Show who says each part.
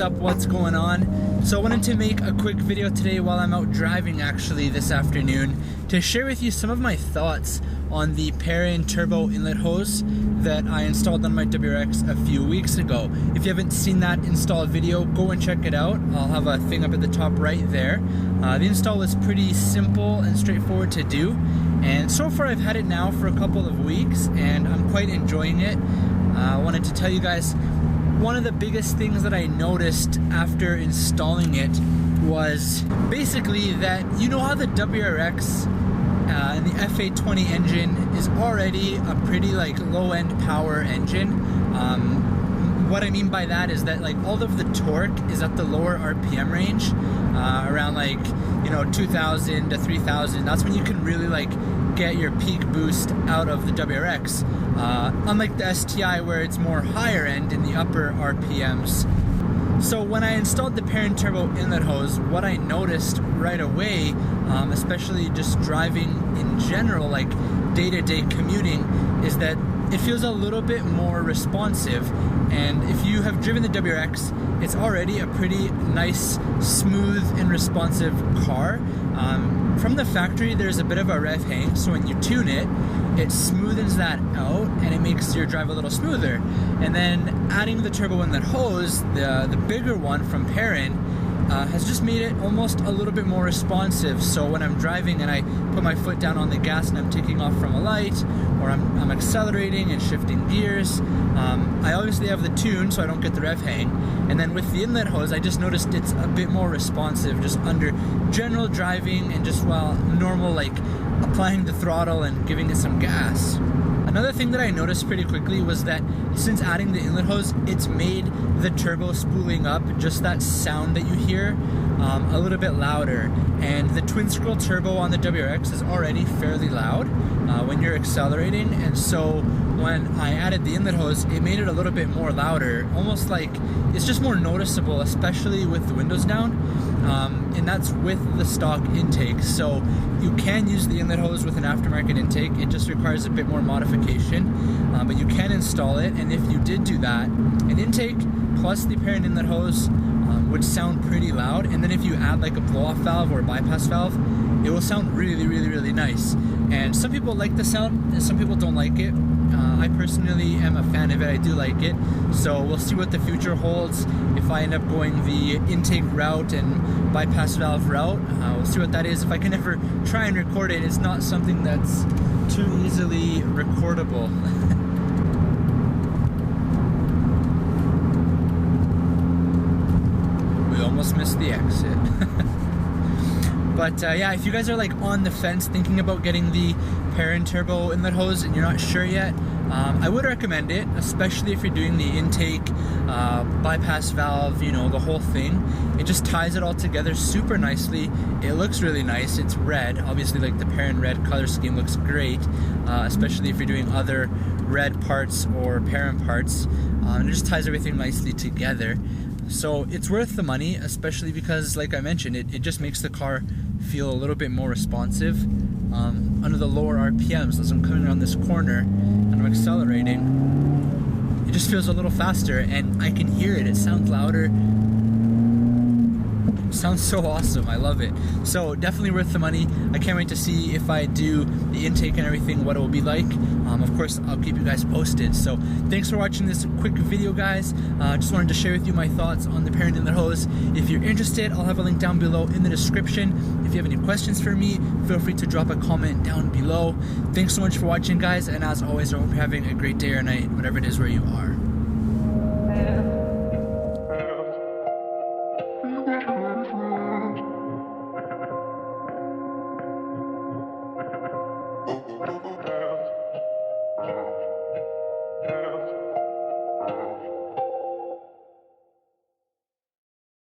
Speaker 1: up, what's going on? So I wanted to make a quick video today while I'm out driving actually this afternoon to share with you some of my thoughts on the Perrin turbo inlet hose that I installed on my WRX a few weeks ago. If you haven't seen that install video, go and check it out. I'll have a thing up at the top right there. The install was pretty simple and straightforward to do, and so far I've had it now for a couple of weeks and I'm quite enjoying it. I wanted to tell you guys, one of the biggest things that I noticed after installing it was basically that, you know how the WRX and the FA20 engine is already a pretty like low-end power engine. What I mean by that is that like all of the torque is at the lower RPM range, around like, you know, 2,000 to 3,000. That's when you can really like get your peak boost out of the WRX, unlike the STI where it's more higher end in the upper RPMs. So when I installed the Perrin turbo inlet hose, what I noticed right away, especially just driving in general, like day-to-day commuting, is that it feels a little bit more responsive. And if you have driven the WRX, it's already a pretty nice, smooth and responsive car. From the factory, there's a bit of a rev hang, so when you tune it, it smoothens that out and it makes your drive a little smoother. And then adding the turbo inlet hose, the bigger one from Perrin, has just made it almost a little bit more responsive. So when I'm driving and I put my foot down on the gas and I'm taking off from a light, or I'm accelerating and shifting gears, I obviously have the tune so I don't get the rev hang. And then with the inlet hose, I just noticed it's a bit more responsive just under general driving and just while normal, like applying the throttle and giving it some gas. Another thing that I noticed pretty quickly was that since adding the inlet hose, it's made the turbo spooling up, just that sound that you hear, a little bit louder. And the twin scroll turbo on the WRX is already fairly loud when you're accelerating, and so when I added the inlet hose, it made it a little bit more louder, almost like it's just more noticeable, especially with the windows down, and that's with the stock intake. So you can use the inlet hose with an aftermarket intake, it just requires a bit more modification, but you can install it. And if you did do that, an intake plus the Perrin inlet hose would sound pretty loud, and then if you add like a blow-off valve or a bypass valve, it will sound really nice. And some people like the sound and some people don't like it. I personally am a fan of it, I do like it. So we'll see what the future holds. If I end up going the intake route and bypass valve route, we'll see what that is. If I can ever try and record it, it's not something that's too easily recordable. We almost missed the exit. But yeah, if you guys are like on the fence thinking about getting the Perrin turbo inlet hose and you're not sure yet, I would recommend it, especially if you're doing the intake, bypass valve, you know, the whole thing. It just ties it all together super nicely. It looks really nice. It's red. Obviously, like the Perrin red color scheme looks great, especially if you're doing other red parts or Perrin parts. And it just ties everything nicely together. So it's worth the money, especially because, like I mentioned, it just makes the car feel a little bit more responsive under the lower RPMs. As I'm coming around this corner and I'm accelerating, it just feels a little faster and I can hear it. It sounds louder. It sounds so awesome. I love it. So definitely worth the money. I can't wait to see if I do the intake and everything, what it will be like. Of course, I'll keep you guys posted. So thanks for watching this quick video, guys. Just wanted to share with you my thoughts on the Perrin inlet hose. If you're interested, I'll have a link down below in the description. If you have any questions for me, feel free to drop a comment down below. Thanks so much for watching, guys. And as always, I hope you're having a great day or night, whatever it is where you are.